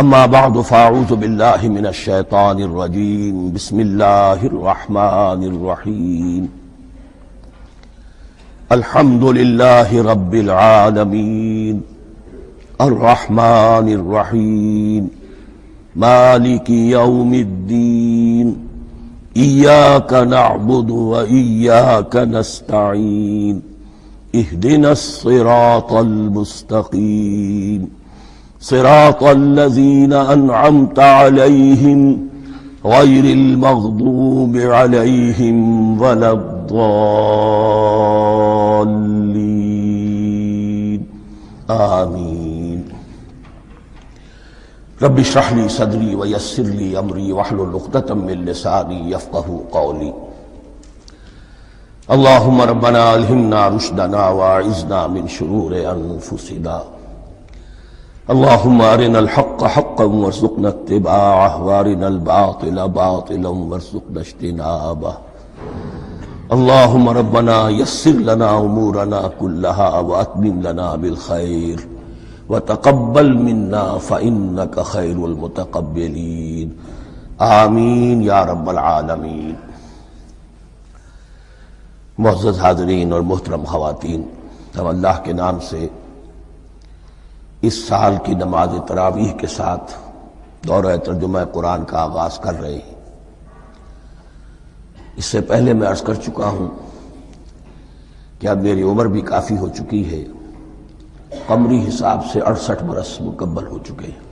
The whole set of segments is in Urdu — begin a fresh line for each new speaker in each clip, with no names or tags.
اما بعد فاعوذ باللہ من الشیطان الرجیم بسم اللہ الرحمن الرحیم الحمد للہ رب العالمین الرحمن الرحیم مالک یوم الدین ایاک نعبد و ایاک نستعین اہدنا الصراط المستقیم صراط الذين أنعمت عليهم غير المغضوب عليهم ولا الضالين آمين رب اشرح لي صدري ويسر لي أمري واحلل عقدة من لساني يفقهوا قولي اللهم ربنا ألهمنا رشدنا وأعذنا من شرور أنفسنا اللهم أرنا الحق حقا وارزقنا اتباعه وأرنا الباطل باطلا وارزقنا اجتنابه اللهم ربنا يسر لنا أمورنا كلها وأتمم لنا بالخير وتقبل منا فإنك خير المتقبلين آمین یا رب العالمین۔ معزز حاضرین اور محترم خواتین، ہم اللہ کے نام سے اس سال کی نماز تراویح کے ساتھ دورہ ترجمہ قرآن کا آغاز کر رہے ہیں۔ اس سے پہلے میں عرض کر چکا ہوں کہ اب میری عمر بھی کافی ہو چکی ہے، قمری حساب سے 68 برس مکمل ہو چکے ہیں،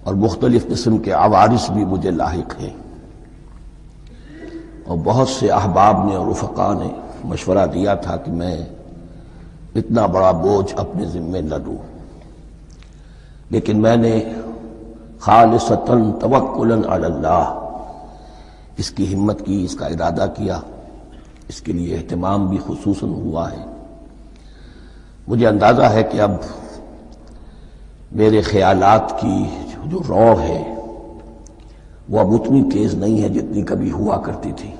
اور مختلف قسم کے عوارض بھی مجھے لاحق ہیں، اور بہت سے احباب نے اور رفقاء نے مشورہ دیا تھا کہ میں اتنا بڑا بوجھ اپنے ذمے نہ لوں، لیکن میں نے خالصتاً توکلاً علی اللہ اس کی ہمت کی، اس کا ارادہ کیا، اس کے لیے اہتمام بھی خصوصاً ہوا ہے۔ مجھے اندازہ ہے کہ اب میرے خیالات کی جو رو ہے وہ اب اتنی تیز نہیں ہے جتنی کبھی ہوا کرتی تھی۔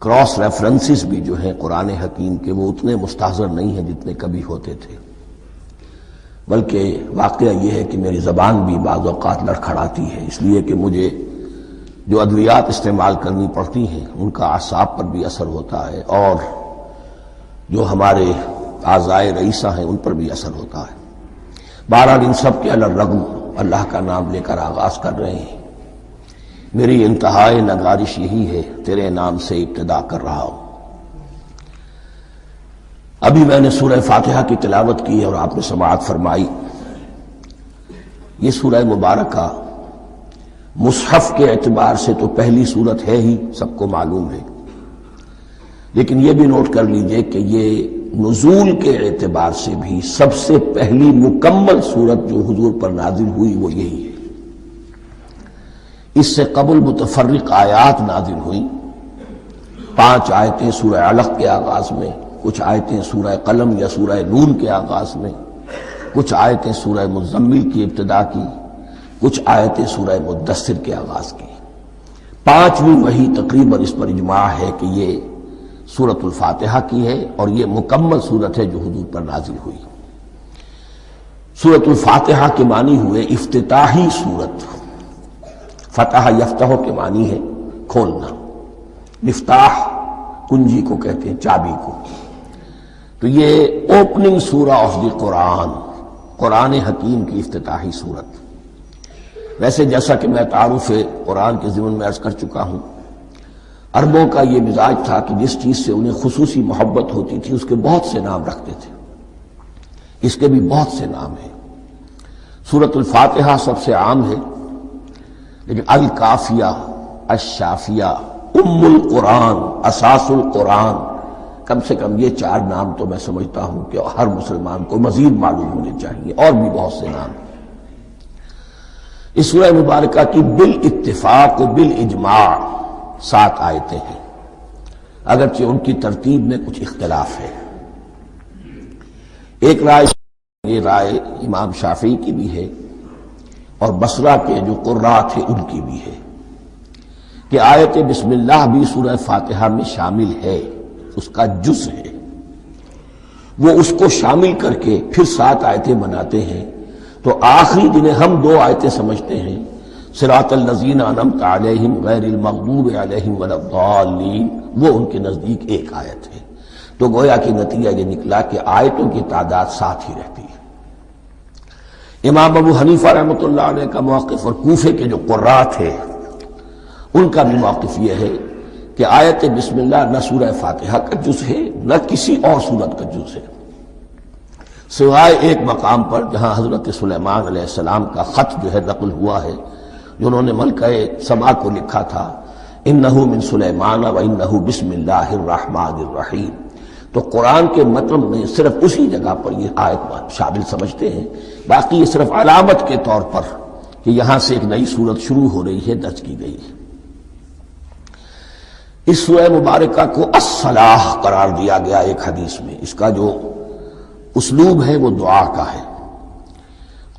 کراس ریفرنسز بھی جو ہیں قرآن حکیم کے وہ اتنے مستحضر نہیں ہیں جتنے کبھی ہوتے تھے، بلکہ واقعہ یہ ہے کہ میری زبان بھی بعض اوقات لڑکھڑاتی ہے، اس لیے کہ مجھے جو ادویات استعمال کرنی پڑتی ہیں ان کا اعصاب پر بھی اثر ہوتا ہے، اور جو ہمارے اعضائے رئیسہ ہیں ان پر بھی اثر ہوتا ہے۔ بہرحال ان سب کے علی الرغم اللہ کا نام لے کر آغاز کر رہے ہیں۔ میری انتہائی نگارش یہی ہے، تیرے نام سے ابتدا کر رہا ہوں۔ ابھی میں نے سورہ فاتحہ کی تلاوت کی اور آپ نے سماعت فرمائی۔ یہ سورہ مبارکہ مصحف کے اعتبار سے تو پہلی سورت ہے ہی، سب کو معلوم ہے، لیکن یہ بھی نوٹ کر لیجئے کہ یہ نزول کے اعتبار سے بھی سب سے پہلی مکمل سورت جو حضور پر نازل ہوئی وہ یہی ہے۔ اس سے قبل متفرق آیات نازل ہوئیں، 5 آیتیں سورہ علق کے آغاز میں، کچھ آیتیں سورہ قلم یا سورہ نون کے آغاز میں، کچھ آیتیں سورہ مزمل کی ابتدا کی، کچھ آیتیں سورہ مدثر کے آغاز کی۔ 5ویں وحی تقریباً اس پر اجماع ہے کہ یہ سورۃ الفاتحہ کی ہے، اور یہ مکمل سورت ہے جو حضور پر نازل ہوئی۔ سورۃ الفاتحہ کے معنی ہوئے افتتاحی سورت، فتح یفتح کے معنی ہے کھولنا، مفتاح کنجی کو کہتے ہیں، چابی کو، تو یہ اوپننگ سورہ آف دی قرآن، قرآن حکیم کی افتتاحی صورت۔ ویسے جیسا کہ میں تعارف قرآن کے ضمن میں عرض کر چکا ہوں، عربوں کا یہ مزاج تھا کہ جس چیز سے انہیں خصوصی محبت ہوتی تھی اس کے بہت سے نام رکھتے تھے، اس کے بھی بہت سے نام ہیں۔ سورۃ الفاتحہ سب سے عام ہے، لیکن الکافیہ، الشافیہ، ام القرآن، اساس القرآن، کم سے کم یہ 4 نام تو میں سمجھتا ہوں کہ ہر مسلمان کو مزید معلوم ہونے چاہیے، اور بھی بہت سے نام۔ اس سورہ مبارکہ کی بالاتفاق و بالاجماع 7 آیتیں ہیں، اگرچہ ان کی ترتیب میں کچھ اختلاف ہے۔ ایک رائے، یہ رائے امام شافعی کی بھی ہے اور بصرہ کے جو قراء تھے ان کی بھی ہے، کہ آیت بسم اللہ بھی سورہ فاتحہ میں شامل ہے، اس کا جز ہے، وہ اس کو شامل کر کے پھر 7 آیتیں بناتے ہیں۔ تو آخری جنہیں ہم دو آیتیں سمجھتے ہیں صراط الذین انعمت علیہم غیر المغضوب علیہم ولا الضالین، وہ ان کے نزدیک ایک آیت ہے۔ تو گویا کہ نتیجہ یہ نکلا کہ آیتوں کی تعداد 7 ہی رہتی ہے۔ امام ابو حنیفہ رحمۃ اللہ علیہ کا موقف اور کوفے کے جو قراء تھے ان کا بھی موقف یہ ہے کہ آیت بسم اللہ نہ سورہ فاتحہ کا جز ہے نہ کسی اور سورت کا جز ہے، سوائے ایک مقام پر جہاں حضرت سلیمان علیہ السلام کا خط جو ہے نقل ہوا ہے، جنہوں نے ملکہ سبا کو لکھا تھا انہ من سلیمان و انہ بسم اللہ الرحمن الرحیم، تو قرآن کے مطلب میں صرف اسی جگہ پر یہ آیت شامل سمجھتے ہیں، باقی یہ صرف علامت کے طور پر کہ یہاں سے ایک نئی سورت شروع ہو رہی ہے درج کی گئی ہے۔ اس سورہ مبارکہ کو الصلاح قرار دیا گیا ایک حدیث میں، اس کا جو اسلوب ہے وہ دعا کا ہے،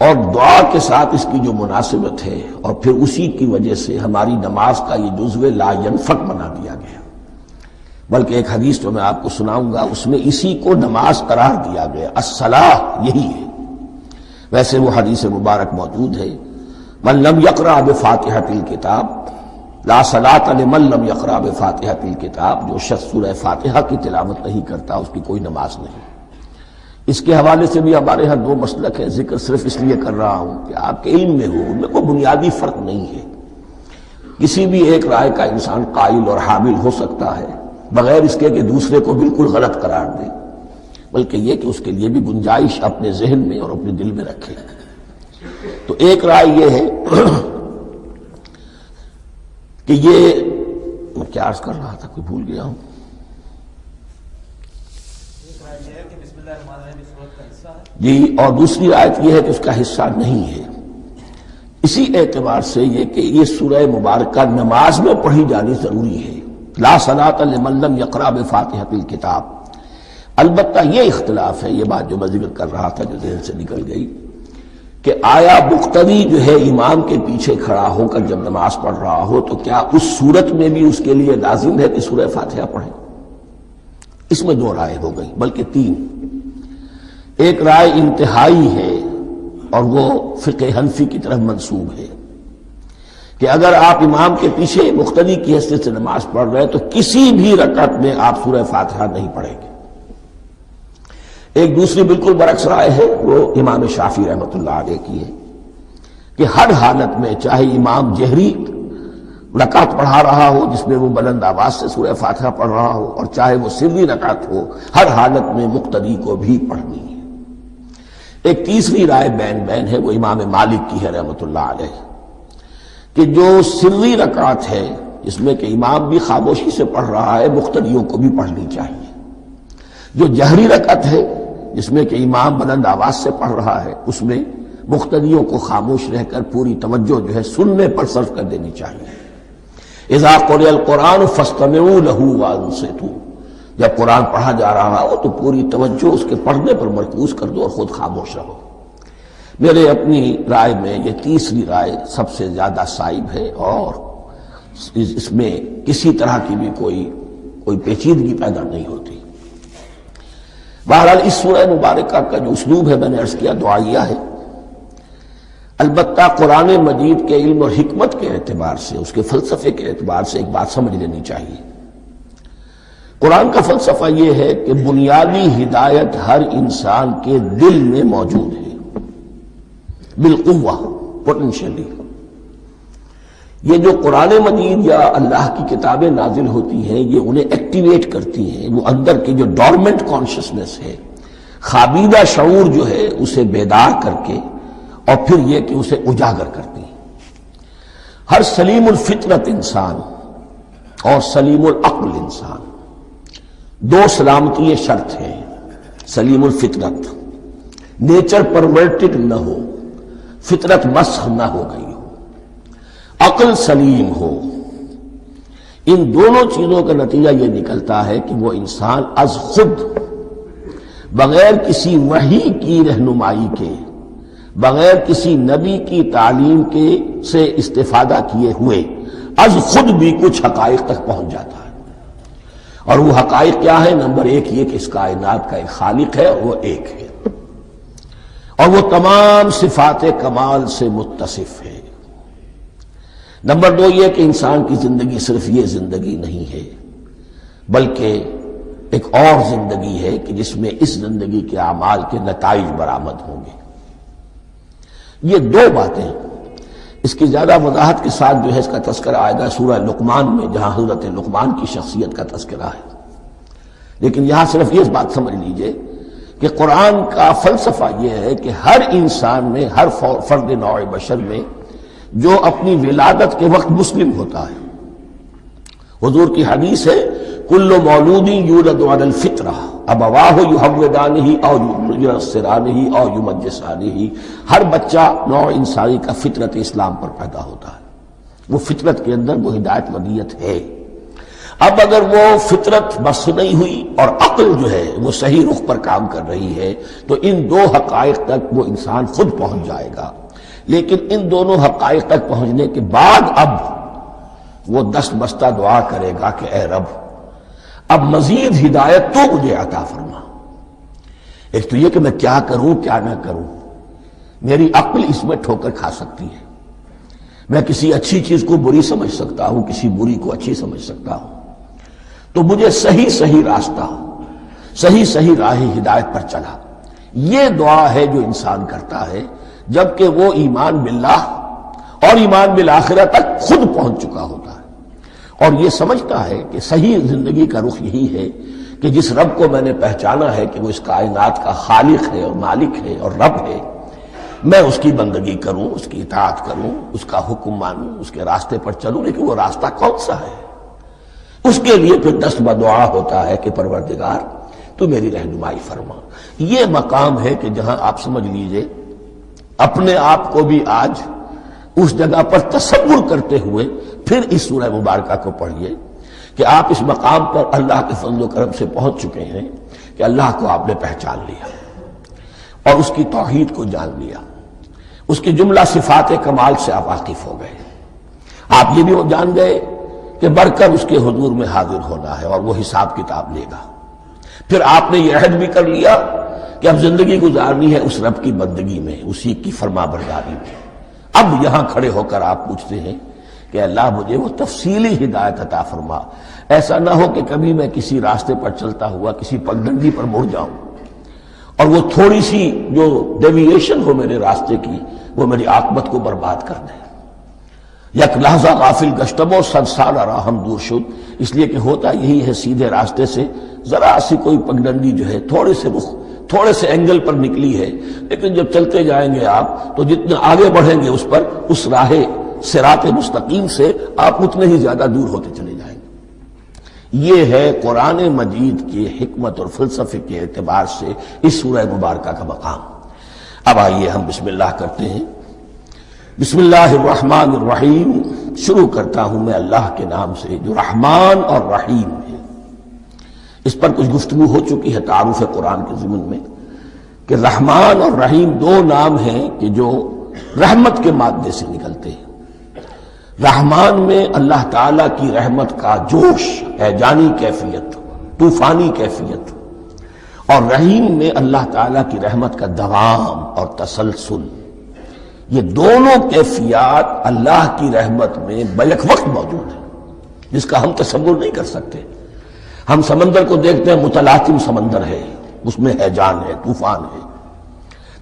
اور دعا کے ساتھ اس کی جو مناسبت ہے اور پھر اسی کی وجہ سے ہماری نماز کا یہ جزو لا ینفک بنا دیا گیا، بلکہ ایک حدیث جو میں آپ کو سناؤں گا اس میں اسی کو نماز قرار دیا گیا، الصلاح یہی ہے۔ ویسے وہ حدیث مبارک موجود ہے من لم یقرأ بفاتحۃ الکتاب لا صلاۃ لمن لم یقرأ بفاتحۃ الکتاب، جو شخص سورہ فاتحہ کی تلاوت نہیں کرتا اس کی کوئی نماز نہیں۔ اس کے حوالے سے بھی ہمارے ہاں 2 مسلک ہیں، ذکر صرف اس لیے کر رہا ہوں کہ آپ کے علم میں ہو، ان میں کوئی بنیادی فرق نہیں ہے، کسی بھی ایک رائے کا انسان قائل اور حامل ہو سکتا ہے بغیر اس کے کہ دوسرے کو بالکل غلط قرار دے، بلکہ یہ کہ اس کے لیے بھی گنجائش اپنے ذہن میں اور اپنے دل میں رکھے۔ تو ایک رائے یہ ہے کہ یہ میں کیا عرض کر رہا تھا کوئی بھول گیا ہوں، جی، اور دوسری آیت یہ ہے کہ اس کا حصہ نہیں ہے۔ اسی اعتبار سے یہ کہ یہ سورہ مبارکہ نماز میں پڑھی جانی ضروری ہے، لا صلاۃ لمن لم یقرأ بفاتحۃ الکتاب۔ البتہ یہ اختلاف ہے، یہ بات جو میں ذکر کر رہا تھا جو ذہن سے نکل گئی، کہ آیا مقتدی جو ہے امام کے پیچھے کھڑا ہو کر جب نماز پڑھ رہا ہو تو کیا اس صورت میں بھی اس کے لیے لازم ہے کہ سورہ فاتحہ پڑھے؟ اس میں 2 رائے ہو گئی، بلکہ 3۔ ایک رائے انتہائی ہے اور وہ فقہ حنفی کی طرف منسوب ہے کہ اگر آپ امام کے پیچھے مقتدی کی حیثیت سے نماز پڑھ رہے تو کسی بھی رکعت میں آپ سورہ فاتحہ نہیں پڑھیں گے۔ ایک دوسری بالکل برعکس رائے ہے، وہ امام شافعی رحمۃ اللہ علیہ کی ہے کہ ہر حالت میں چاہے امام جہری رکعت پڑھا رہا ہو جس میں وہ بلند آواز سے سورہ فاتحہ پڑھ رہا ہو اور چاہے وہ سری رکعت ہو، ہر حالت میں مقتدی کو بھی پڑھنی ہے۔ ایک تیسری رائے بین ہے، وہ امام مالک کی ہے رحمۃ اللہ علیہ، کہ جو سری رکعت ہے جس میں کہ امام بھی خاموشی سے پڑھ رہا ہے مقتدیوں کو بھی پڑھنی چاہیے، جو جہری رکعت ہے جس میں کہ امام بلند آواز سے پڑھ رہا ہے اس میں مقتدیوں کو خاموش رہ کر پوری توجہ جو ہے سننے پر صرف کر دینی چاہیے۔ اذا قرئ القرآن فاستمعوا له وانصتوا، جب قرآن پڑھا جا رہا ہو تو پوری توجہ اس کے پڑھنے پر مرکوز کر دو اور خود خاموش رہو۔ میرے اپنی رائے میں یہ تیسری رائے سب سے زیادہ صائب ہے اور اس میں کسی طرح کی بھی کوئی پیچیدگی پیدا نہیں ہوتی۔ بہرحال اس سورہ مبارکہ کا جو اسلوب ہے میں نے عرض کیا دعائیہ ہے، البتہ قرآن مجید کے علم اور حکمت کے اعتبار سے، اس کے فلسفے کے اعتبار سے ایک بات سمجھ لینی چاہیے۔ قرآن کا فلسفہ یہ ہے کہ بنیادی ہدایت ہر انسان کے دل میں موجود ہے، بالقوہ، پوٹینشلی۔ یہ جو قرآن مجید یا اللہ کی کتابیں نازل ہوتی ہیں یہ انہیں ایکٹیویٹ کرتی ہیں، وہ اندر کی جو ڈورمنٹ کانشسنس ہے، خوابیدہ شعور جو ہے اسے بیدار کر کے اور پھر یہ کہ اسے اجاگر کرتی ہیں۔ ہر سلیم الفطرت انسان اور سلیم العقل انسان، 2 سلامتی شرط ہیں۔ سلیم الفطرت، نیچر پرورٹڈ نہ ہو، فطرت مسخ نہ ہو گئی ہو، عقل سلیم ہو، ان دونوں چیزوں کا نتیجہ یہ نکلتا ہے کہ وہ انسان از خود بغیر کسی وحی کی رہنمائی کے، بغیر کسی نبی کی تعلیم کے سے استفادہ کیے ہوئے از خود بھی کچھ حقائق تک پہنچ جاتا ہے۔ اور وہ حقائق کیا ہے؟ نمبر 1 یہ کہ اس کائنات کا ایک خالق ہے اور وہ ایک ہے، اور وہ تمام صفات کمال سے متصف ہے۔ نمبر 2 یہ کہ انسان کی زندگی صرف یہ زندگی نہیں ہے، بلکہ ایک اور زندگی ہے کہ جس میں اس زندگی کے اعمال کے نتائج برآمد ہوں گے۔ یہ 2 باتیں، اس کی زیادہ وضاحت کے ساتھ جو ہے اس کا تذکرہ آئے گا سورہ لقمان میں، جہاں حضرت لقمان کی شخصیت کا تذکرہ ہے، لیکن یہاں صرف یہ بات سمجھ لیجئے کہ قرآن کا فلسفہ یہ ہے کہ ہر انسان میں، ہر فرد نوع بشر میں جو اپنی ولادت کے وقت مسلم ہوتا ہے، حضور کی حدیث ہے کل مولود یولد علی الفطرہ ابواہ یحودانہ او ینصرانہ او یمجسانہ، ہر بچہ نوع انسانی کا فطرت اسلام پر پیدا ہوتا ہے، وہ فطرت کے اندر وہ ہدایت ودیت ہے۔ اب اگر وہ فطرت بس نہیں ہوئی اور عقل جو ہے وہ صحیح رخ پر کام کر رہی ہے تو ان 2 حقائق تک وہ انسان خود پہنچ جائے گا، لیکن ان دونوں حقائق تک پہنچنے کے بعد اب وہ دست بستہ دعا کرے گا کہ اے رب اب مزید ہدایت تو مجھے عطا فرما۔ ایک تو یہ کہ میں کیا کروں کیا نہ کروں، میری عقل اس میں ٹھوکر کھا سکتی ہے، میں کسی اچھی چیز کو بری سمجھ سکتا ہوں، کسی بری کو اچھی سمجھ سکتا ہوں، تو مجھے صحیح راستہ، صحیح راہ ہدایت پر چلا۔ یہ دعا ہے جو انسان کرتا ہے جبکہ وہ ایمان باللہ اور ایمان بالآخرہ تک خود پہنچ چکا ہوتا ہے، اور یہ سمجھتا ہے کہ صحیح زندگی کا رخ یہی ہے کہ جس رب کو میں نے پہچانا ہے کہ وہ اس کائنات کا خالق ہے اور مالک ہے اور رب ہے، میں اس کی بندگی کروں، اس کی اطاعت کروں، اس کا حکم مانوں، اس کے راستے پر چلوں، لیکن وہ راستہ کون سا ہے؟ اس کے لیے پھر دست بدعا ہوتا ہے کہ پروردگار تو میری رہنمائی فرما۔ یہ مقام ہے کہ جہاں آپ سمجھ لیجئے اپنے آپ کو بھی آج اس جگہ پر تصور کرتے ہوئے پھر اس سورہ مبارکہ کو پڑھیے کہ آپ اس مقام پر اللہ کے فضل و کرم سے پہنچ چکے ہیں کہ اللہ کو آپ نے پہچان لیا اور اس کی توحید کو جان لیا، اس کی جملہ صفات کمال سے آپ واقف ہو گئے، آپ یہ بھی جان گئے کہ بڑھ کر اس کے حضور میں حاضر ہونا ہے اور وہ حساب کتاب لے گا۔ پھر آپ نے یہ عہد بھی کر لیا کہ اب زندگی گزارنی ہے اس رب کی بندگی میں، اسی کی فرما برداری میں۔ اب یہاں کھڑے ہو کر آپ پوچھتے ہیں کہ اللہ مجھے وہ تفصیلی ہدایت عطا فرما، ایسا نہ ہو کہ کبھی میں کسی راستے پر چلتا ہوا کسی پگڈنڈی پر مڑ جاؤں اور وہ تھوڑی سی جو ڈیوییشن ہو میرے راستے کی وہ میری عاقبت کو برباد کر دے۔ یک لحظہ غافل گشتم و 100 سال راہم دور شد، اس لیے کہ ہوتا یہی ہے سیدھے راستے سے ذرا سی کوئی پگڈنڈی جو ہے تھوڑے سے اینگل پر نکلی ہے، لیکن جب چلتے جائیں گے آپ تو جتنے آگے بڑھیں گے اس پر، اس راہ صراط مستقیم سے آپ اتنے ہی زیادہ دور ہوتے چلے جائیں گے۔ یہ ہے قرآن مجید کی حکمت اور فلسفے کے اعتبار سے اس سورہ مبارکہ کا مقام۔ اب آئیے ہم بسم اللہ کرتے ہیں۔ بسم اللہ الرحمن الرحیم، شروع کرتا ہوں میں اللہ کے نام سے جو رحمان اور رحیم ہے۔ اس پر کچھ گفتگو ہو چکی ہے تعارف قرآن کے ضمن میں کہ رحمان اور رحیم 2 نام ہیں کہ جو رحمت کے مادے سے نکلتے ہیں۔ رحمان میں اللہ تعالیٰ کی رحمت کا جوش ہے، جانی کیفیت، طوفانی کیفیت، اور رحیم میں اللہ تعالیٰ کی رحمت کا دوام اور تسلسل۔ یہ دونوں کیفیات اللہ کی رحمت میں بیک وقت موجود ہیں، جس کا ہم تصور نہیں کر سکتے۔ ہم سمندر کو دیکھتے ہیں، متلاطم سمندر ہے، اس میں ہیجان ہے، طوفان ہے۔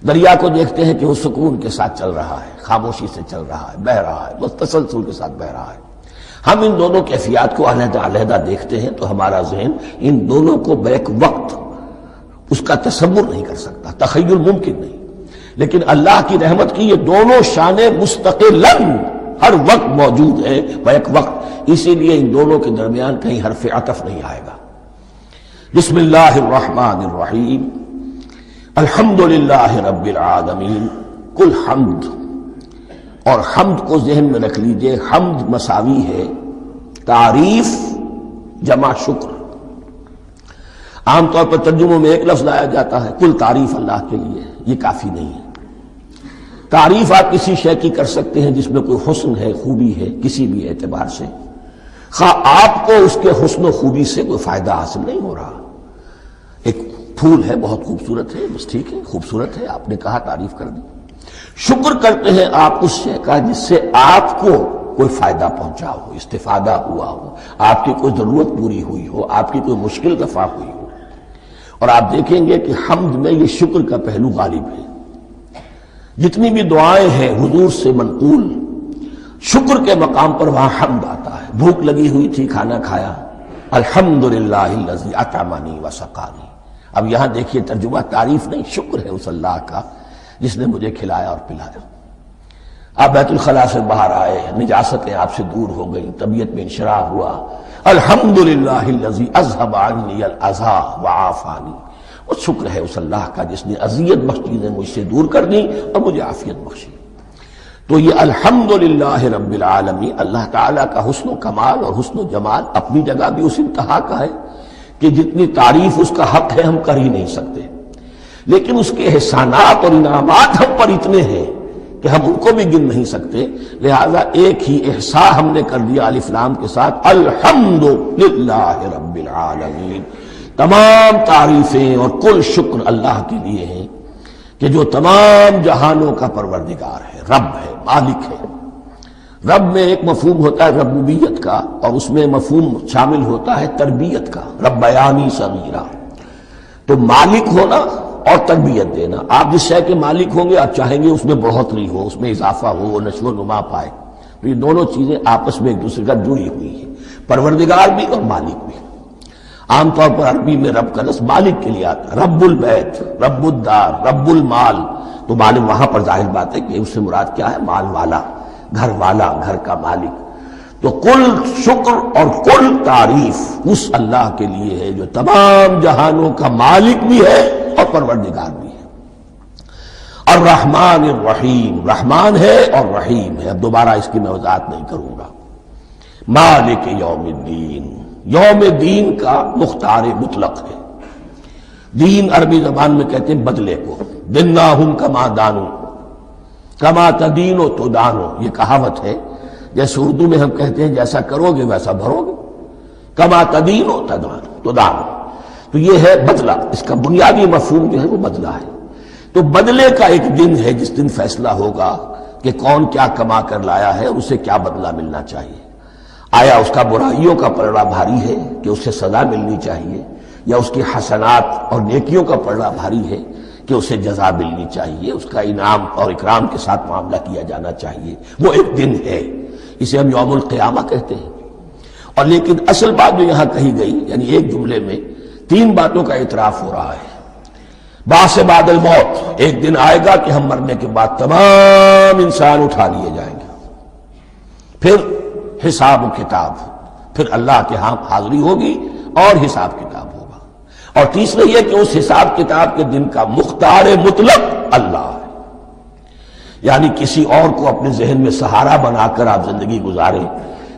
دریا کو دیکھتے ہیں کہ وہ سکون کے ساتھ چل رہا ہے، خاموشی سے چل رہا ہے، بہہ رہا ہے، بس تسلسل کے ساتھ بہہ رہا ہے۔ ہم ان دونوں کیفیات کو علیحدہ علیحدہ دیکھتے ہیں تو ہمارا ذہن ان دونوں کو بیک وقت اس کا تصور نہیں کر سکتا، تخیل ممکن نہیں۔ لیکن اللہ کی رحمت کی یہ دونوں شانیں مستقلاً ہر وقت موجود ہیں، بیک وقت، اسی لیے ان دونوں کے درمیان کہیں حرف عطف نہیں آئے گا۔ بسم اللہ الرحمن الرحیم، الحمدللہ رب العالمین، کل حمد، اور حمد کو ذہن میں رکھ لیجئے، حمد مساوی ہے تعریف جمع شکر۔ عام طور پر ترجموں میں ایک لفظ لایا جاتا ہے، کل تعریف اللہ کے لیے، یہ کافی نہیں ہے۔ تعریف آپ کسی شے کی کر سکتے ہیں جس میں کوئی حسن ہے، خوبی ہے، کسی بھی اعتبار سے، خواہ آپ کو اس کے حسن و خوبی سے کوئی فائدہ حاصل نہیں ہو رہا۔ ایک پھول ہے، بہت خوبصورت ہے، بس ٹھیک ہے، خوبصورت ہے، آپ نے کہا، تعریف کر دی۔ شکر کرتے ہیں آپ اس شے کا جس سے آپ کو کوئی فائدہ پہنچا ہو، استفادہ ہوا ہو، آپ کی کوئی ضرورت پوری ہوئی ہو، آپ کی کوئی مشکل رفع ہوئی ہو۔ اور آپ دیکھیں گے کہ حمد میں یہ شکر کا پہلو غالب ہے۔ جتنی بھی دعائیں ہیں حضور سے منقول، شکر کے مقام پر وہاں حمد آتا ہے۔ بھوک لگی ہوئی تھی، کھانا کھایا، الحمدللہ الذی اطعمنی وسقانی۔ اب یہاں دیکھیے ترجمہ تعریف نہیں، شکر ہے اس اللہ کا جس نے مجھے کھلایا اور پلایا۔ آپ بیت الخلاء سے باہر آئے، نجاستیں آپ سے دور ہو گئیں، طبیعت میں انشراح ہوا، الحمدللہ الذی اذھب عنی الاذی وعافانی۔ اور شکر ہے اس اللہ کا جس نے اذیت بخش چیزیں مجھ سے دور کر دیں اور مجھے عافیت بخشی۔ تو یہ الحمدللہ رب العالمین، اللہ تعالیٰ کا حسن و کمال اور حسن و جمال اپنی جگہ بھی اس انتہا کا ہے کہ جتنی تعریف اس کا حق ہے ہم کر ہی نہیں سکتے، لیکن اس کے احسانات اور انعامات ہم پر اتنے ہیں کہ ہم ان کو بھی گن نہیں سکتے۔ لہذا ایک ہی احساء ہم نے کر دیا الف لام کے ساتھ، الحمدللہ رب العالمین۔ تمام تعریفیں اور کل شکر اللہ کے لیے ہیں کہ جو تمام جہانوں کا پروردگار ہے، رب ہے، مالک ہے۔ رب میں ایک مفہوم ہوتا ہے ربوبیت کا، اور اس میں مفہوم شامل ہوتا ہے تربیت کا، ربیانی صغیرہ۔ تو مالک ہونا اور تربیت دینا، آپ جس شے کے مالک ہوں گے آپ چاہیں گے اس میں بڑھوتری ہو، اس میں اضافہ ہو، وہ نشو و نما پائے۔ تو یہ دونوں چیزیں آپس میں ایک دوسرے کا جڑی ہوئی ہیں، پروردگار بھی اور مالک بھی۔ عام طور پر عربی میں رب کا لفظ مالک کے لیے آتا ہے، رب البیت، رب الدار، رب المال۔ تو مالک وہاں پر ظاہر بات ہے کہ اس سے مراد کیا ہے، مال والا، گھر والا، گھر کا مالک۔ تو کل شکر اور کل تعریف اس اللہ کے لیے ہے جو تمام جہانوں کا مالک بھی ہے اور پروردگار بھی ہے۔ الرحمن الرحیم، رحمان ہے اور رحیم ہے۔ اب دوبارہ اس کی میں وضاحت نہیں کروں گا۔ مالک یوم الدین، یوم دین کا مختار مطلق ہے۔ دین عربی زبان میں کہتے ہیں بدلے کو، دناہم کما دانو، کما تدینو تو دانو، یہ کہاوت ہے۔ جیسے اردو میں ہم کہتے ہیں جیسا کرو گے ویسا بھرو گے، کما تدینو تو دانو، تو یہ ہے بدلہ۔ اس کا بنیادی مفہوم جو ہے وہ بدلہ ہے۔ تو بدلے کا ایک دن ہے جس دن فیصلہ ہوگا کہ کون کیا کما کر لایا ہے اور اسے کیا بدلہ ملنا چاہیے۔ آیا اس کا برائیوں کا پلڑا بھاری ہے کہ اسے سزا ملنی چاہیے، یا اس کی حسنات اور نیکیوں کا پلڑا بھاری ہے کہ اسے جزا ملنی چاہیے، اس کا انعام اور اکرام کے ساتھ معاملہ کیا جانا چاہیے۔ وہ ایک دن ہے، اسے ہم یوم القیامہ کہتے ہیں۔ اور لیکن اصل بات جو یہاں کہی گئی، یعنی ایک جملے میں تین باتوں کا اعتراف ہو رہا ہے۔ بعث بعد الموت، ایک دن آئے گا کہ ہم مرنے کے بعد تمام انسان اٹھا لیے جائیں گے، پھر حساب و کتاب، پھر اللہ کے ہاں حاضری ہوگی اور حساب کتاب ہوگا۔ اور تیسرا یہ کہ اس حساب کتاب کے دن کا مختار مطلق اللہ ہے، یعنی کسی اور کو اپنے ذہن میں سہارا بنا کر آپ زندگی گزاریں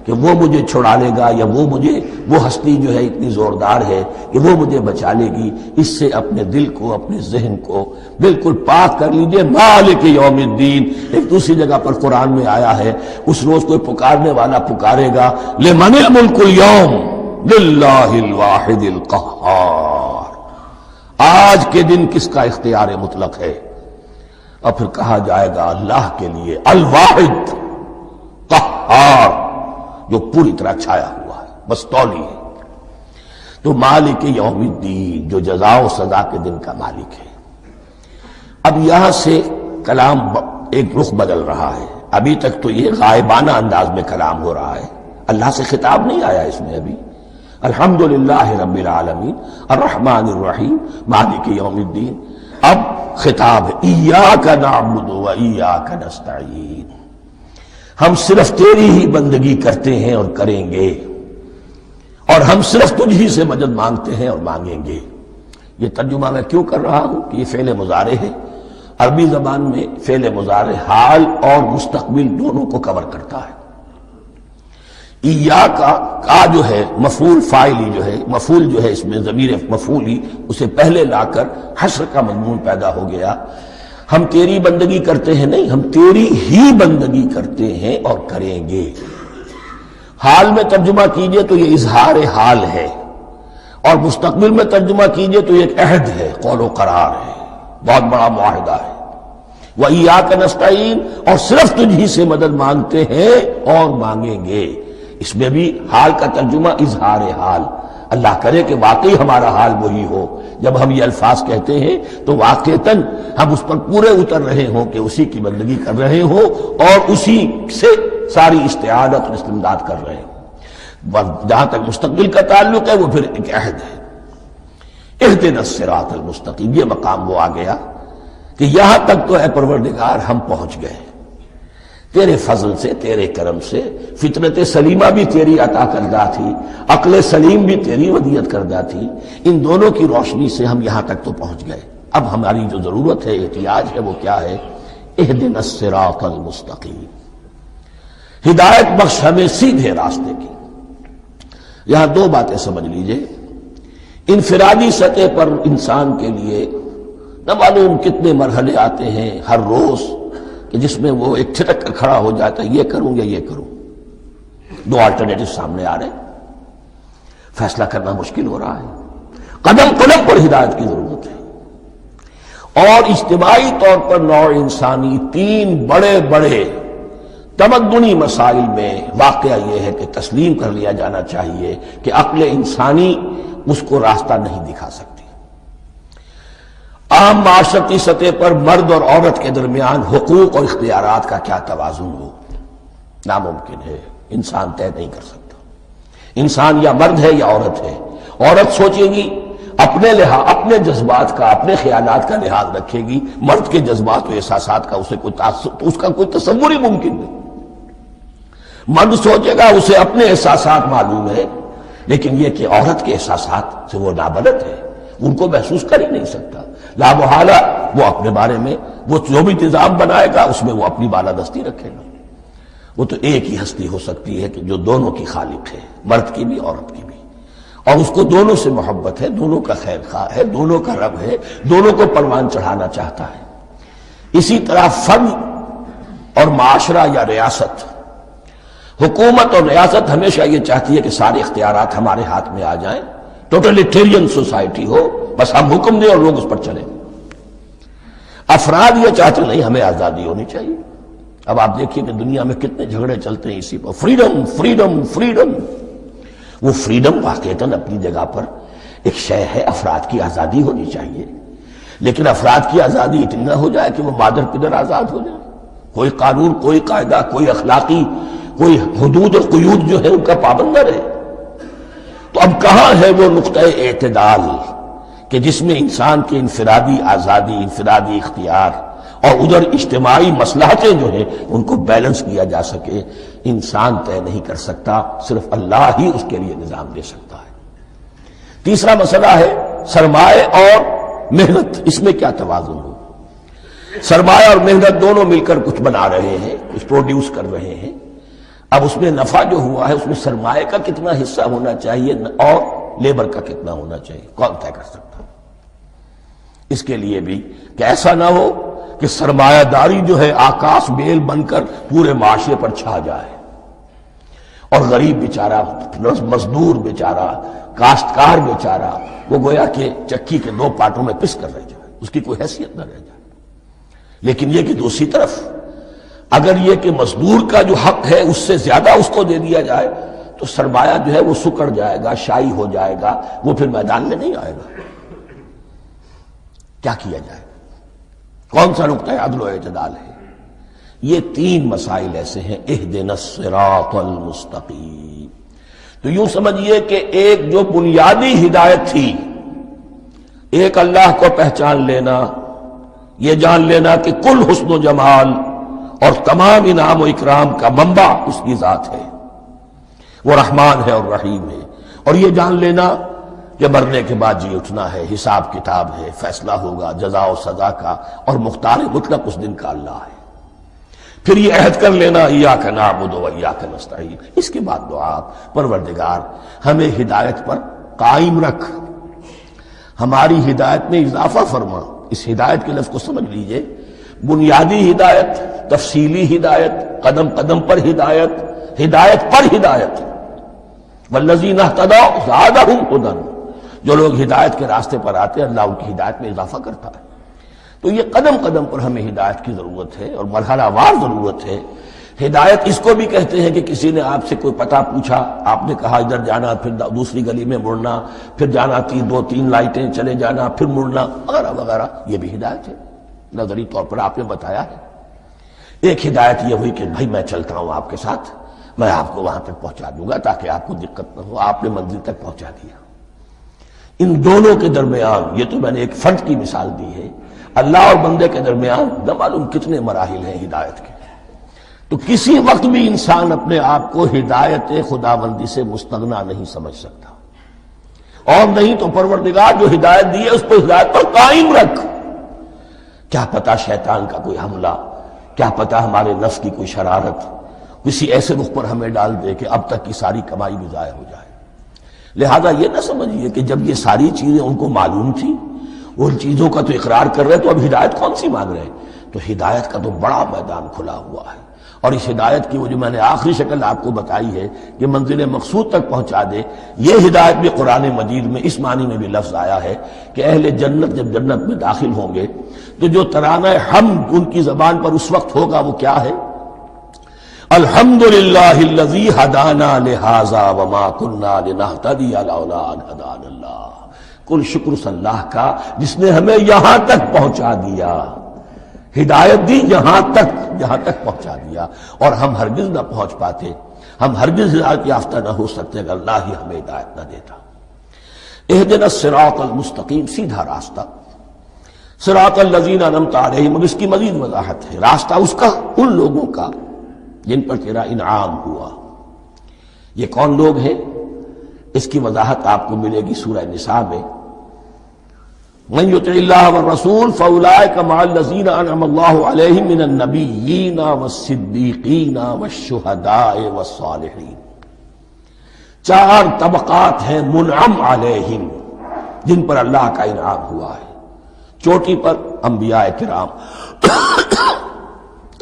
کہ وہ مجھے چھڑا لے گا، یا وہ ہستی جو ہے اتنی زوردار ہے کہ وہ مجھے بچا لے گی، اس سے اپنے دل کو، اپنے ذہن کو بالکل پاک کر لیجئے۔ مالک یوم الدین، ایک دوسری جگہ پر قرآن میں آیا ہے، اس روز کوئی پکارنے والا پکارے گا، لمن الملک اليوم للہ الواحد القہار، آج کے دن کس کا اختیار مطلق ہے؟ اور پھر کہا جائے گا اللہ کے لیے، الواحد قہار، جو پوری طرح چھایا ہوا ہے، مستولی ہے۔ تو مالک یوم الدین، جو جزا و سزا کے دن کا مالک ہے۔ اب یہاں سے کلام ایک رخ بدل رہا ہے۔ ابھی تک تو یہ غائبانہ انداز میں کلام ہو رہا ہے، اللہ سے خطاب نہیں آیا اس میں ابھی۔ الحمدللہ رب العالمین الرحمن الرحیم مالک یوم الدین۔ اب خطاب ہے، ایاک نعبد و ایاک نستعین، ہم صرف تیری ہی بندگی کرتے ہیں اور کریں گے، اور ہم صرف تجھ ہی سے مدد مانگتے ہیں اور مانگیں گے۔ یہ ترجمہ میں کیوں کر رہا ہوں کہ یہ فعل مضارع ہے۔ عربی زبان میں فعل مضارع حال اور مستقبل دونوں کو کور کرتا ہے۔ کا جو ہے مفعول فاعلی جو ہے، مفعول جو ہے اس میں ضمیر مفعولی، اسے پہلے لا کر حشر کا مضمون پیدا ہو گیا۔ ہم تیری بندگی کرتے ہیں نہیں، ہم تیری ہی بندگی کرتے ہیں اور کریں گے۔ حال میں ترجمہ کیجئے تو یہ اظہار حال ہے، اور مستقبل میں ترجمہ کیجئے تو یہ ایک عہد ہے، قول و قرار ہے، بہت بڑا معاہدہ ہے۔ وَإِيَّاكَ نَسْتَعِينُ، اور صرف تجھ ہی سے مدد مانگتے ہیں اور مانگیں گے۔ اس میں بھی حال کا ترجمہ اظہار حال، اللہ کرے کہ واقعی ہمارا حال وہی ہو، جب ہم یہ الفاظ کہتے ہیں تو واقعتاً ہم اس پر پورے اتر رہے ہوں کہ اسی کی بندگی کر رہے ہوں اور اسی سے ساری استعانت اور استمداد کر رہے ہوں۔ جہاں تک مستقبل کا تعلق ہے وہ پھر ایک عہد ہے، اہدنا الصراط المستقیم، یہ مقام وہ آ گیا کہ یہاں تک تو اے پروردگار ہم پہنچ گئے، تیرے فضل سے، تیرے کرم سے، فطرت سلیمہ بھی تیری عطا کردہ تھی، عقل سلیم بھی تیری ودیعت کردہ تھی، ان دونوں کی روشنی سے ہم یہاں تک تو پہنچ گئے۔ اب ہماری جو ضرورت ہے، احتیاج ہے، وہ کیا ہے؟ اہدنا الصراط المستقیم، ہدایت بخش ہمیں سیدھے راستے کی۔ یہاں دو باتیں سمجھ لیجئے، انفرادی سطح پر انسان کے لیے نہ معلوم کتنے مرحلے آتے ہیں ہر روز کہ جس میں وہ ایک چھٹک کر کھڑا ہو جاتا ہے، یہ کروں یا یہ کروں، دو آلٹرنیٹو سامنے آ رہے ہیں، فیصلہ کرنا مشکل ہو رہا ہے، قدم قدم پر ہدایت کی ضرورت ہے۔ اور اجتماعی طور پر نوع انسانی تین بڑے بڑے تمدنی مسائل میں واقعہ یہ ہے کہ تسلیم کر لیا جانا چاہیے کہ عقل انسانی اس کو راستہ نہیں دکھا سکتی۔ عام معاشرتی سطح پر مرد اور عورت کے درمیان حقوق اور اختیارات کا کیا توازن ہو، ناممکن ہے، انسان طے نہیں کر سکتا۔ انسان یا مرد ہے یا عورت ہے، عورت سوچے گی اپنے لحاظ، اپنے جذبات کا، اپنے خیالات کا لحاظ رکھے گی، مرد کے جذبات و احساسات کا اس کا کوئی تصور ہی ممکن نہیں۔ مرد سوچے گا اسے اپنے احساسات معلوم ہے، لیکن یہ کہ عورت کے احساسات سے وہ نابلد ہے، ان کو محسوس کر ہی نہیں سکتا، لا محالہ وہ اپنے بارے میں وہ جو بھی نظام بنائے گا اس میں وہ اپنی بالادستی رکھے گا۔ وہ تو ایک ہی ہستی ہو سکتی ہے کہ جو دونوں کی خالق ہے، مرد کی بھی عورت کی بھی، اور اس کو دونوں سے محبت ہے، دونوں کا خیر خواہ ہے، دونوں کا رب ہے، دونوں کو پروان چڑھانا چاہتا ہے۔ اسی طرح فرد اور معاشرہ یا ریاست، حکومت اور ریاست ہمیشہ یہ چاہتی ہے کہ سارے اختیارات ہمارے ہاتھ میں آ جائیں، ٹوٹلیٹیرین سوسائٹی ہو، بس ہم حکم دیں اور لوگ اس پر چلیں۔ افراد یہ چاہتے نہیں، ہمیں آزادی ہونی چاہیے۔ اب آپ دیکھیے کہ دنیا میں کتنے جھگڑے چلتے ہیں اسی پر، فریڈم فریڈم فریڈم۔ وہ فریڈم واقعتاً اپنی جگہ پر ایک شے ہے، افراد کی آزادی ہونی چاہیے، لیکن افراد کی آزادی اتنی نہ ہو جائے کہ وہ مادر پدر آزاد ہو جائے، کوئی قانون، کوئی قاعدہ، کوئی اخلاقی کوئی حدود اور قیود جو ہے ان کا پابند نہ رہے۔ تو اب کہاں ہے وہ نقطہ اعتدال کہ جس میں انسان کی انفرادی آزادی، انفرادی اختیار اور ادھر اجتماعی مصلحتیں جو ہیں ان کو بیلنس کیا جا سکے؟ انسان طے نہیں کر سکتا، صرف اللہ ہی اس کے لیے نظام دے سکتا ہے۔ تیسرا مسئلہ ہے سرمایہ اور محنت، اس میں کیا توازن ہو؟ سرمایہ اور محنت دونوں مل کر کچھ بنا رہے ہیں، کچھ پروڈیوس کر رہے ہیں۔ اب اس میں نفع جو ہوا ہے اس میں سرمایہ کا کتنا حصہ ہونا چاہیے اور لیبر کا کتنا ہونا چاہیے، کون طے کر سکتا؟ اس کے لیے بھی کہ ایسا نہ ہو کہ سرمایہ داری جو ہے آکاش بیل بن کر پورے معاشرے پر چھا جائے اور غریب بیچارہ، مزدور بیچارہ، کاشتکار بیچارہ وہ گویا کہ چکی کے دو پارٹوں میں پس کر رہ جائے، اس کی کوئی حیثیت نہ رہ جائے۔ لیکن یہ کہ دوسری طرف اگر یہ کہ مزدور کا جو حق ہے اس سے زیادہ اس کو دے دیا جائے تو سرمایہ جو ہے وہ سکڑ جائے گا، شائی ہو جائے گا، وہ پھر میدان میں نہیں آئے گا۔ کیا کیا جائے؟ کون سا نقطہ عدل و اعتدال ہے؟ یہ تین مسائل ایسے ہیں، اہدنا الصراط المستقیم۔ تو یوں سمجھیے کہ ایک جو بنیادی ہدایت تھی، ایک اللہ کو پہچان لینا، یہ جان لینا کہ کل حسن و جمال اور تمام انعام و اکرام کا منبع اس کی ذات ہے، وہ رحمان ہے اور رحیم ہے، اور یہ جان لینا کہ مرنے کے بعد جی اٹھنا ہے، حساب کتاب ہے، فیصلہ ہوگا جزا و سزا کا، اور مختار مطلق اس دن کا اللہ ہے۔ پھر یہ عہد کر لینا ایاک نعبد و ایاک نستعین۔ اس کے بعد دعا، پروردگار ہمیں ہدایت پر قائم رکھ، ہماری ہدایت میں اضافہ فرما۔ اس ہدایت کے لفظ کو سمجھ لیجئے، بنیادی ہدایت، تفصیلی ہدایت، قدم قدم پر ہدایت، ہدایت پر ہدایت۔ والذین اہتدوا زادہم ھدی، جو لوگ ہدایت کے راستے پر آتے ہیں اللہ ان کی ہدایت میں اضافہ کرتا ہے۔ تو یہ قدم قدم پر ہمیں ہدایت کی ضرورت ہے اور مرحلہ وار ضرورت ہے۔ ہدایت اس کو بھی کہتے ہیں کہ کسی نے آپ سے کوئی پتہ پوچھا، آپ نے کہا ادھر جانا، پھر دوسری گلی میں مڑنا، پھر جانا دو تین لائٹیں چلے جانا، پھر مڑنا وغیرہ وغیرہ، یہ بھی ہدایت ہے، نظری طور پر آپ نے بتایا ہے۔ ایک ہدایت یہ ہوئی کہ بھائی میں چلتا ہوں آپ کے ساتھ، میں آپ کو وہاں تک پہنچا دوں گا تاکہ آپ کو دقت نہ ہو، آپ نے منزل تک پہنچا دیا۔ ان دونوں کے درمیان، یہ تو میں نے ایک فرد کی مثال دی ہے، اللہ اور بندے کے درمیان نہ معلوم کتنے مراحل ہیں ہدایت کے۔ تو کسی وقت بھی انسان اپنے آپ کو ہدایت خداوندی سے مستغنا نہیں سمجھ سکتا، اور نہیں تو پروردگار جو ہدایت دی ہے اس پر ہدایت پر قائم رکھ۔ کیا پتہ شیطان کا کوئی حملہ، کیا پتہ ہمارے نفس کی کوئی شرارت کسی ایسے رخ پر ہمیں ڈال دے کہ اب تک کی ساری کمائی بھی ضائع ہو جائے۔ لہذا یہ نہ سمجھیے کہ جب یہ ساری چیزیں ان کو معلوم تھی، ان چیزوں کا تو اقرار کر رہے تو اب ہدایت کون سی مانگ رہے؟ تو ہدایت کا تو بڑا میدان کھلا ہوا ہے، اور اس ہدایت کی وہ جو میں نے آخری شکل آپ کو بتائی ہے کہ منزل مقصود تک پہنچا دے، یہ ہدایت بھی قرآن مجید میں اس معنی میں بھی لفظ آیا ہے کہ اہل جنت جب جنت میں داخل ہوں گے تو جو ترانہ حمد ان کی زبان پر اس وقت ہوگا وہ کیا ہے؟ الحمدللہ الذی ہدانا لہذا وما کنا لنہتدی لولا ان ہدانا اللہ۔ کل شکر اس اللہ کا جس نے ہمیں یہاں تک پہنچا دیا، ہدایت دی یہاں تک پہنچا دیا، اور ہم ہرگز نہ پہنچ پاتے، ہم ہرگز ہدایت یافتہ نہ ہو سکتے اگر اللہ ہی ہمیں ہدایت نہ دیتا۔ اہدنا الصراط المستقیم، سیدھا راستہ، صراط الذین انعمت علیہم، اب اس کی مزید وضاحت ہے، راستہ اس کا ان لوگوں کا جن پر تیرا انعام ہوا۔ یہ کون لوگ ہیں؟ اس کی وضاحت آپ کو ملے گی سورہ نساء میں، من یطع اللہ والرسول فاولئک مع الذین انعم اللہ علیہم من النبیین والصدیقین والشہداء والصالحین۔ چار طبقات ہیں منعم علیہم جن پر اللہ کا انعام ہوا ہے۔ چوٹی پر انبیاء کرام،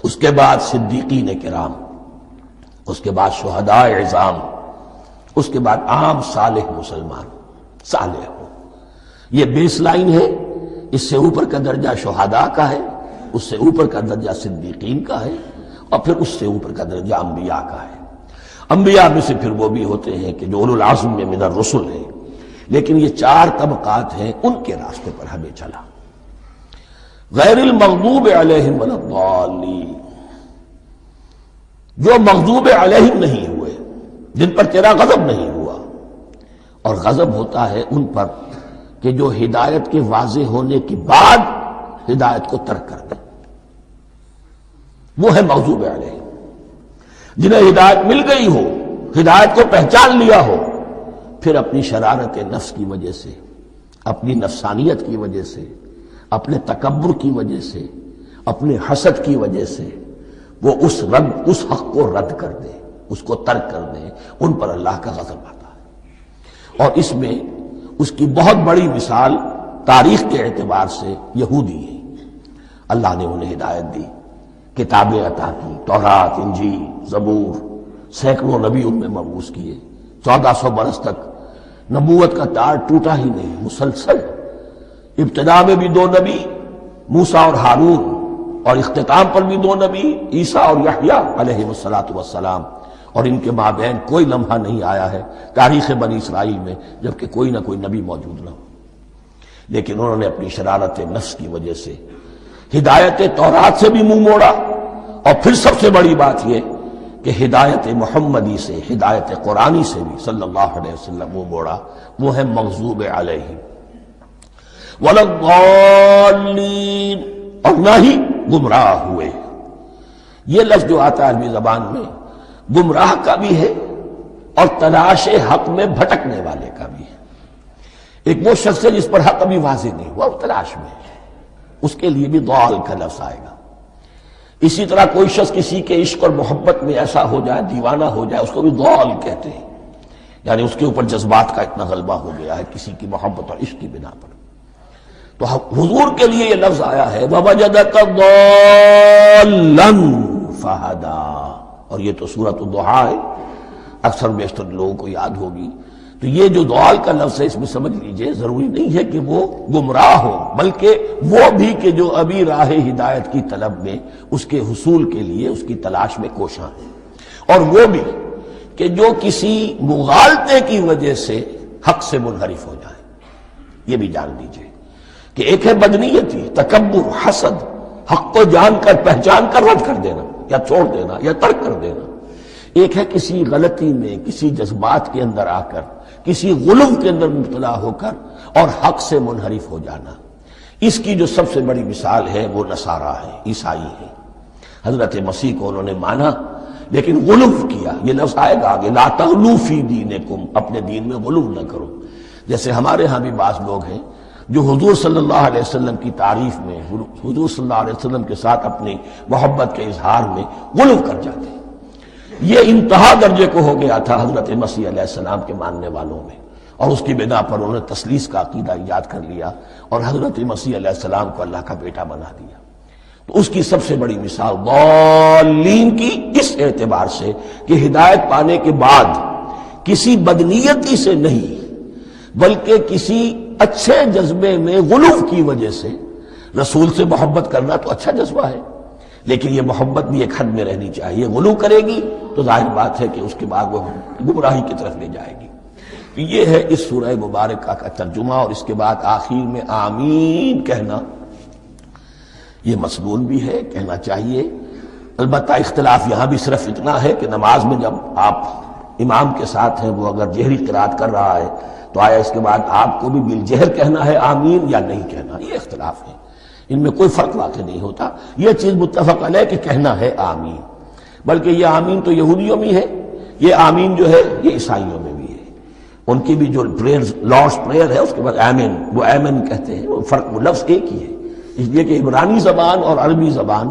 اس کے بعد صدیقین کرام، اس کے بعد شہداء عظام، اس کے بعد عام صالح مسلمان، صالح ہو۔ یہ بیس لائن ہے، اس سے اوپر کا درجہ شہداء کا ہے، اس سے اوپر کا درجہ صدیقین کا ہے، اور پھر اس سے اوپر کا درجہ انبیاء کا ہے۔ انبیاء میں سے پھر وہ بھی ہوتے ہیں کہ جو اولو العزم میں من الرسل ہیں، لیکن یہ چار طبقات ہیں، ان کے راستے پر ہمیں چلا۔ غیر المغضوب علیہم ولا الضالین، جو مغضوب علیہم نہیں ہوئے، جن پر تیرا غضب نہیں ہوا، اور غضب ہوتا ہے ان پر کہ جو ہدایت کے واضح ہونے کے بعد ہدایت کو ترک کر دیں، وہ ہے مغضوب علیہم۔ جنہیں ہدایت مل گئی ہو، ہدایت کو پہچان لیا ہو، پھر اپنی شرارت نفس کی وجہ سے، اپنی نفسانیت کی وجہ سے، اپنے تکبر کی وجہ سے، اپنے حسد کی وجہ سے وہ اس حق کو رد کر دیں، اس کو ترک کر دیں، ان پر اللہ کا غضب آتا ہے۔ اور اس میں اس کی بہت بڑی مثال تاریخ کے اعتبار سے یہودی ہیں۔ اللہ نے انہیں ہدایت دی، کتابیں عطا کی، تورات، انجیل، زبور، سینکڑوں نبی ان میں مبعوث کیے، 1400 برس تک نبوت کا تار ٹوٹا ہی نہیں، مسلسل۔ ابتدا میں بھی 2 نبی، موسیٰ اور ہارون، اور اختتام پر بھی 2 نبی، عیسیٰ اور یحییٰ علیہ السلام، اور ان کے مابین کوئی لمحہ نہیں آیا ہے تاریخ بنی اسرائیل میں جبکہ کوئی نہ کوئی نبی موجود نہ ہو۔ لیکن انہوں نے اپنی شرارت نفس کی وجہ سے ہدایت تورات سے بھی منہ موڑا، اور پھر سب سے بڑی بات یہ کہ ہدایت محمدی سے، ہدایت قرآنی سے بھی صلی اللہ علیہ وسلم منہ موڑا، وہ ہے مغضوب علیہم ولا الضالین، اور نہ ہی گمراہ ہوئے۔ یہ لفظ جو آتا ہے عربی زبان میں گمراہ کا بھی ہے اور تلاش حق میں بھٹکنے والے کا بھی ہے۔ ایک وہ شخص ہے جس پر حق ابھی واضح نہیں ہوا، وہ تلاش میں ہے، اس کے لیے بھی ضال کا لفظ آئے گا۔ اسی طرح کوئی شخص کسی کے عشق اور محبت میں ایسا ہو جائے، دیوانہ ہو جائے، اس کو بھی ضال کہتے ہیں، یعنی اس کے اوپر جذبات کا اتنا غلبہ ہو گیا ہے کسی کی محبت اور عشق کی بنا پر۔ تو حضور کے لیے یہ لفظ آیا ہے وَوَجَدَكَ ضَالًّا فَهَدَىٰ، اور یہ تو سورۃ الضحیٰ ہے، اکثر بیشتر لوگوں کو یاد ہوگی تو یہ جو ضلال کا لفظ ہے اس میں سمجھ لیجئے ضروری نہیں ہے کہ وہ گمراہ ہو، بلکہ وہ بھی کہ جو ابھی راہ ہدایت کی طلب میں اس کے حصول کے لیے اس کی تلاش میں کوشاں ہیں، اور وہ بھی کہ جو کسی مغالطے کی وجہ سے حق سے منحرف ہو جائے۔ یہ بھی جان لیجئے کہ ایک ہے بدنیتی، تکبر، حسد، حق کو جان کر پہچان کر رد کر دینا یا چھوڑ دینا یا ترک کر دینا، ایک ہے کسی غلطی میں، کسی جذبات کے اندر آ کر، کسی غلو کے اندر مبتلا ہو کر اور حق سے منحرف ہو جانا۔ اس کی جو سب سے بڑی مثال ہے وہ نصارہ ہے، عیسائی ہے۔ حضرت مسیح کو انہوں نے مانا لیکن غلو کیا، یہ لفظ آئے گا آگے، لا تغلو فی دینکم، اپنے دین میں غلو نہ کرو۔ جیسے ہمارے ہاں بھی بعض لوگ ہیں جو حضور صلی اللہ علیہ وسلم کی تعریف میں، حضور صلی اللہ علیہ وسلم کے ساتھ اپنی محبت کے اظہار میں غلو کر جاتے ہیں۔ یہ انتہا درجے کو ہو گیا تھا حضرت مسیح علیہ السلام کے ماننے والوں میں، اور اس کی بنا پر انہوں نے تثلیث کا عقیدہ ایجاد کر لیا اور حضرت مسیح علیہ السلام کو اللہ کا بیٹا بنا دیا۔ تو اس کی سب سے بڑی مثال ضالین کی اس اعتبار سے کہ ہدایت پانے کے بعد کسی بدنیتی سے نہیں بلکہ کسی اچھے جذبے میں غلو کی وجہ سے، رسول سے محبت کرنا تو اچھا جذبہ ہے لیکن یہ محبت بھی ایک حد میں رہنی چاہیے، غلو کرے گی تو ظاہر بات ہے کہ اس کے بعد وہ گمراہی کی طرف لے جائے گی۔ تو یہ ہے اس سورہ مبارکہ کا ترجمہ، اور اس کے بعد آخر میں آمین کہنا یہ مسنون بھی ہے، کہنا چاہیے۔ البتہ اختلاف یہاں بھی صرف اتنا ہے کہ نماز میں جب آپ امام کے ساتھ ہیں، وہ اگر جہری قرات کر رہا ہے تو آیا اس کے بعد آپ کو بھی بالجہر کہنا ہے آمین یا نہیں کہنا، یہ اختلاف ہے، ان میں کوئی فرق واقع نہیں ہوتا۔ یہ چیز متفق علیہ کہ کہنا ہے آمین، بلکہ یہ آمین تو یہودیوں میں ہے، یہ آمین جو ہے یہ عیسائیوں میں بھی ہے۔ ان کی بھی جو پریئر، لارڈس پریئر ہے، اس کے بعد آمین، وہ آمین کہتے ہیں، وہ فرق، وہ لفظ ایک ہی ہے، اس لیے کہ عبرانی زبان اور عربی زبان،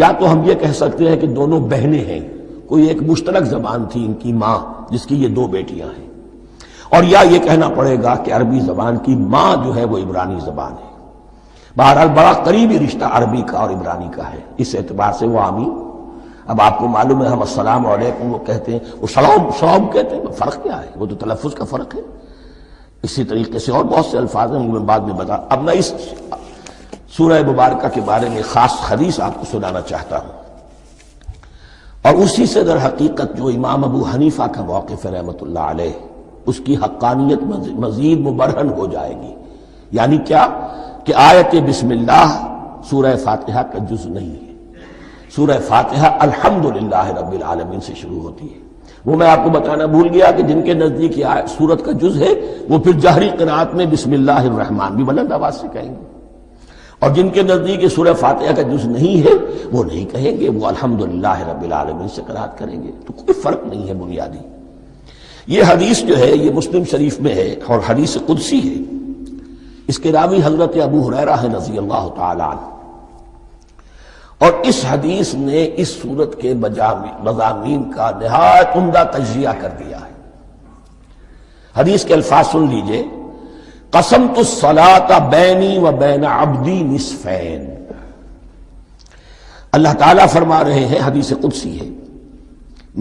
یا تو ہم یہ کہہ سکتے ہیں کہ دونوں بہنیں ہیں، کوئی ایک مشترک زبان تھی ان کی ماں جس کی یہ دو بیٹیاں ہیں، اور یا یہ کہنا پڑے گا کہ عربی زبان کی ماں جو ہے وہ عبرانی زبان ہے۔ بہرحال بڑا قریبی رشتہ عربی کا اور عبرانی کا ہے، اس اعتبار سے وہ آمین۔ اب آپ کو معلوم ہے ہم السلام علیکم وہ کہتے ہیں، وہ سلام کہتے ہیں، فرق کیا ہے؟ وہ تو تلفظ کا فرق ہے۔ اسی طریقے سے اور بہت سے الفاظ ہیں، میں بعد میں بتا۔ اب میں اس سورہ مبارکہ کے بارے میں خاص حدیث آپ کو سنانا چاہتا ہوں، اور اسی سے در حقیقت جو امام ابو حنیفہ کا موقف ہے رحمۃ اللہ علیہ، اس کی حقانیت مزید مبرہن ہو جائے گی۔ یعنی کیا کہ آیت بسم اللہ سورہ فاتحہ کا جز نہیں ہے، سورہ فاتحہ الحمدللہ رب العالمین سے شروع ہوتی ہے۔ وہ میں آپ کو بتانا بھول گیا کہ جن کے نزدیک یہ سورت کا جز ہے وہ پھر جہری قرات میں بسم اللہ الرحمن بھی بلند آواز سے کہیں گے، اور جن کے نزدیک یہ سورہ فاتحہ کا جز نہیں ہے وہ نہیں کہیں گے، وہ الحمدللہ رب العالمین سے قرات کریں گے۔ تو کوئی فرق نہیں ہے بنیادی۔ یہ حدیث جو ہے یہ مسلم شریف میں ہے اور حدیث قدسی ہے، اس کے راوی حضرت ابو ہریرہ ہے رضی اللہ تعالی عنہ، اور اس حدیث نے اس سورت کے مضامین کا نہایت عمدہ تجزیہ کر دیا ہے۔ حدیث کے الفاظ سن لیجئے، قسمت الصلاۃ بینی و بین عبدی نصفین۔ اللہ تعالیٰ فرما رہے ہیں، حدیث قدسی ہے،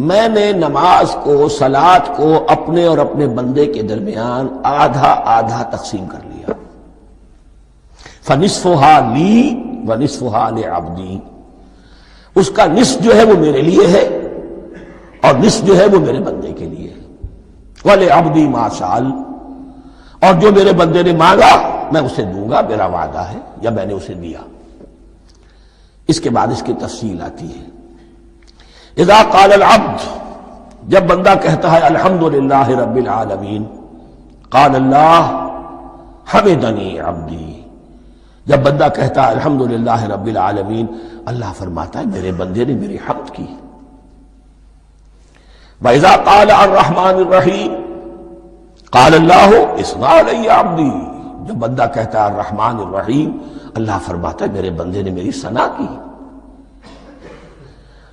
میں نے نماز کو، صلاۃ کو اپنے اور اپنے بندے کے درمیان آدھا آدھا تقسیم کر لیا۔ فنصفها لی ونصفها لعبدی، اس کا نصف جو ہے وہ میرے لیے ہے اور نصف جو ہے وہ میرے بندے کے لیے ہے۔ ولعبدی ما سأل، اور جو میرے بندے نے مانگا میں اسے دوں گا، میرا وعدہ ہے یا میں نے اسے دیا۔ اس کے بعد اس کی تفصیل آتی ہے، اذا قال العبد، جب بندہ کہتا ہے الحمدللہ رب العالمین، قال اللہ حمدنی عبدی، جب بندہ کہتا ہے الحمدللہ رب العالمین، اللہ فرماتا ہے میرے بندے نے میری حمد کی۔ وَإِذَا قَالَ الرَّحْمَنِ الرَّحِيمِ قَالَ اللَّهُ اثْنَى عَلَيَّ عَبْدِي، جب بندہ کہتا ہے الرحمن الرحیم، اللہ فرماتا ہے میرے بندے نے میری ثنا کی۔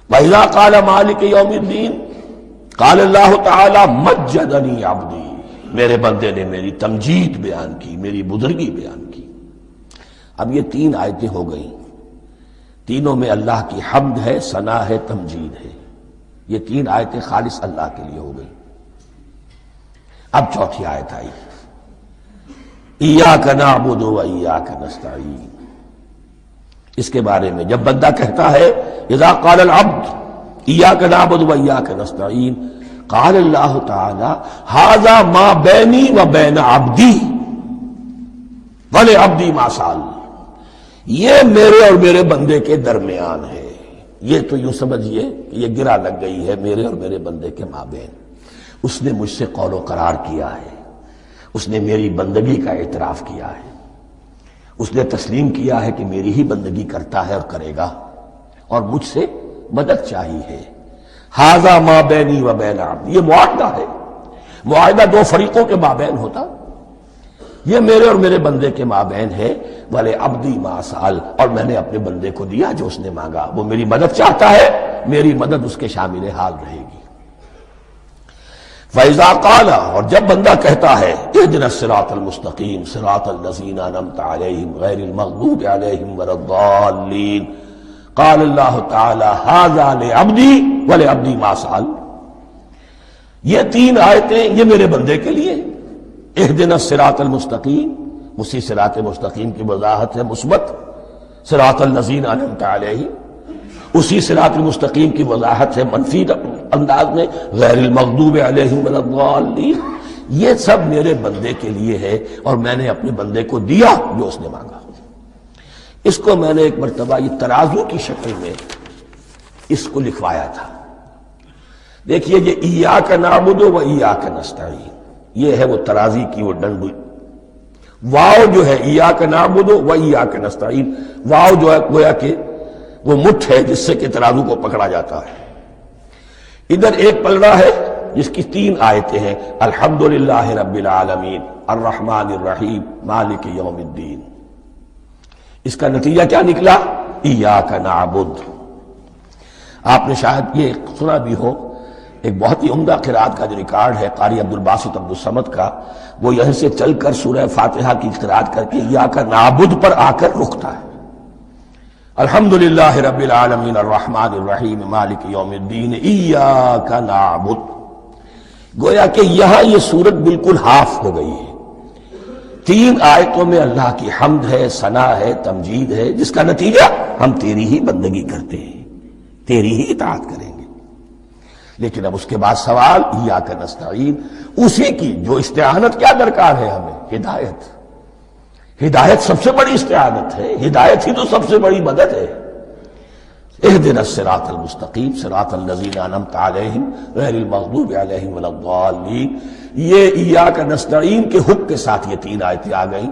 وَإِذَا قَالَ مَالِكَ يَوْمِ الدِّينِ قَالَ اللَّهُ تَعَالَى مَجَّدَنِي عَبْدِي، میرے بندے نے میری تمجید بیان کی، میری بزرگی بیان کی۔ اب یہ تین آیتیں ہو گئیں، تینوں میں اللہ کی حمد ہے، ثنا ہے، تمجید ہے۔ یہ تین آیتیں خالص اللہ کے لیے ہو گئیں۔ اب چوتھی آیت آئی، ایاک نعبد و ایاک نستعین۔ اس کے بارے میں جب بندہ کہتا ہے اذا قال العبد ایاک نعبد و ایاک نستعین، قال اللہ تعالی ھذا ما بینی و بین عبدی ولعبدی ما سأل، یہ میرے اور میرے بندے کے درمیان ہے۔ یہ تو یوں سمجھیے کہ یہ گرا لگ گئی ہے میرے اور میرے بندے کے مابین۔ اس نے مجھ سے قول و قرار کیا ہے، اس نے میری بندگی کا اعتراف کیا ہے، اس نے تسلیم کیا ہے کہ میری ہی بندگی کرتا ہے اور کرے گا، اور مجھ سے مدد چاہیے ہے۔ ھذا ما بینی و بین عبدی، یہ معاہدہ ہے، معاہدہ دو فریقوں کے مابین ہوتا، یہ میرے اور میرے بندے کے مابین ہے۔ والے عبدی ما سأل، اور میں نے اپنے بندے کو دیا جو اس نے مانگا، وہ میری مدد چاہتا ہے، میری مدد اس کے شامل حال رہے گی۔ فَإِذَا قَالَ، اور جب بندہ کہتا ہے اهْدِنَا الصِّرَاطَ الْمُسْتَقِيمَ صِرَاطَ الَّذِينَ أَنْعَمْتَ عَلَيْهِمْ غَيْرِ الْمَغْضُوبِ عَلَيْهِمْ وَلَا الضَّالِّينَ، قال اللہ تعالی ھذا لعبدی ولعبدی ما سأل، یہ تین آیتیں یہ میرے بندے کے لیے، اهْدِنَا الصِّرَاطَ الْمُسْتَقِيمَ، اسی صراط مستقیم کی وضاحت ہے مثبت، صراط الذین انعمت علیہم، اسی صراط مستقیم کی وضاحت ہے منفی انداز میں، غیر المغضوب علیہم ولا الضالین، یہ سب میرے بندے کے لیے ہے، اور میں نے اپنے بندے کو دیا جو اس نے مانگا۔ اس کو میں نے ایک مرتبہ یہ ترازو کی شکل میں اس کو لکھوایا تھا۔ دیکھیے یہ ایاک نعبد و ایاک نستعین، یہ ہے وہ ترازی کی وہ ڈنڈ، واو جو ہے ایاک نعبد و ایاک نستعین، واو جو ہے گویا کہ وہ مٹھ ہے جس سے کہ ترازو کو پکڑا جاتا ہے۔ ادھر ایک پلڑا ہے جس کی تین آیتیں ہیں، الحمدللہ رب العالمین الرحمن الرحیم مالک یوم الدین۔ اس کا نتیجہ کیا نکلا؟ ایاک نعبد۔ آپ نے شاید یہ سنا بھی ہو، ایک بہت ہی عمدہ قرات کا جو ریکارڈ ہے قاری عبدالباسط عبدالصمد کا، وہ یہیں سے چل کر سورہ فاتحہ کی قرات کر کے ایاک نعبد پر آ کر رکتا ہے، الحمدللہ رب العالمین الرحمن الرحیم مالک یوم الدین ایاک نعبد۔ گویا کہ یہاں یہ صورت بالکل ہاف ہو گئی ہے، تین آیتوں میں اللہ کی حمد ہے، ثنا ہے، تمجید ہے، جس کا نتیجہ ہم تیری ہی بندگی کرتے ہیں، تیری ہی اطاعت کریں گے۔ لیکن اب اس کے بعد سوال ایاک نستعین، اسی کی جو استعانت کیا درکار ہے ہمیں؟ ہدایت۔ ہدایت سب سے بڑی استعانت ہے، ہدایت ہی تو سب سے بڑی مدد ہے۔ اهدنا الصراط المستقیم صراط الذین انعمت علیہم غیر المغضوب علیہم ولا الضالین، یہ ایاک نستعین کے حکم کے ساتھ یہ تین آیتیں آ گئیں،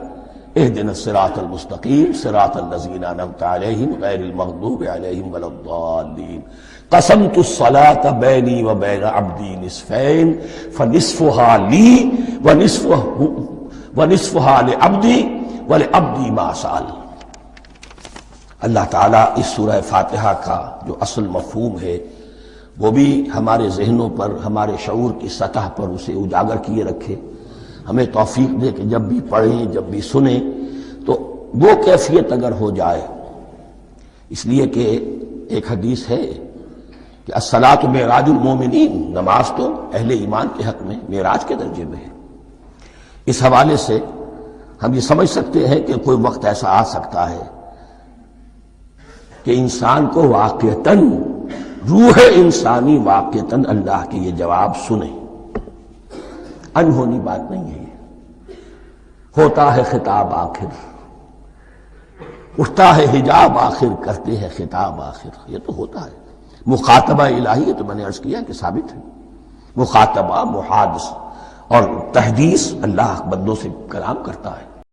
اهدنا الصراط المستقیم صراط الذین انعمت علیہم غیر المغضوب علیہم ولا الضالین، قسمت الصلاة بینی و بین عبدی نصفین فنصفها لی ونصفها لعبدی ولعبدی ما سأل۔ اللہ تعالیٰ اس سورہ فاتحہ کا جو اصل مفہوم ہے وہ بھی ہمارے ذہنوں پر، ہمارے شعور کی سطح پر اسے اجاگر کیے رکھے، ہمیں توفیق دے کہ جب بھی پڑھیں، جب بھی سنیں تو وہ کیفیت اگر ہو جائے، اس لیے کہ ایک حدیث ہے کہ الصلاۃ معراج المومنین، نماز تو اہل ایمان کے حق میں معراج کے درجے میں ہے۔ اس حوالے سے ہم یہ سمجھ سکتے ہیں کہ کوئی وقت ایسا آ سکتا ہے کہ انسان کو واقعتاً، روح انسانی واقعتاً اللہ کے یہ جواب سنے، انہونی بات نہیں ہے یہ، ہوتا ہے خطاب آخر، اٹھتا ہے حجاب آخر، کرتے ہیں خطاب آخر، یہ تو ہوتا ہے۔ مخاطبہ الہی، یہ تو میں نے عرض کیا کہ ثابت ہے، مخاطبہ، محادث اور تحدیث، اللہ بندوں سے کلام کرتا ہے۔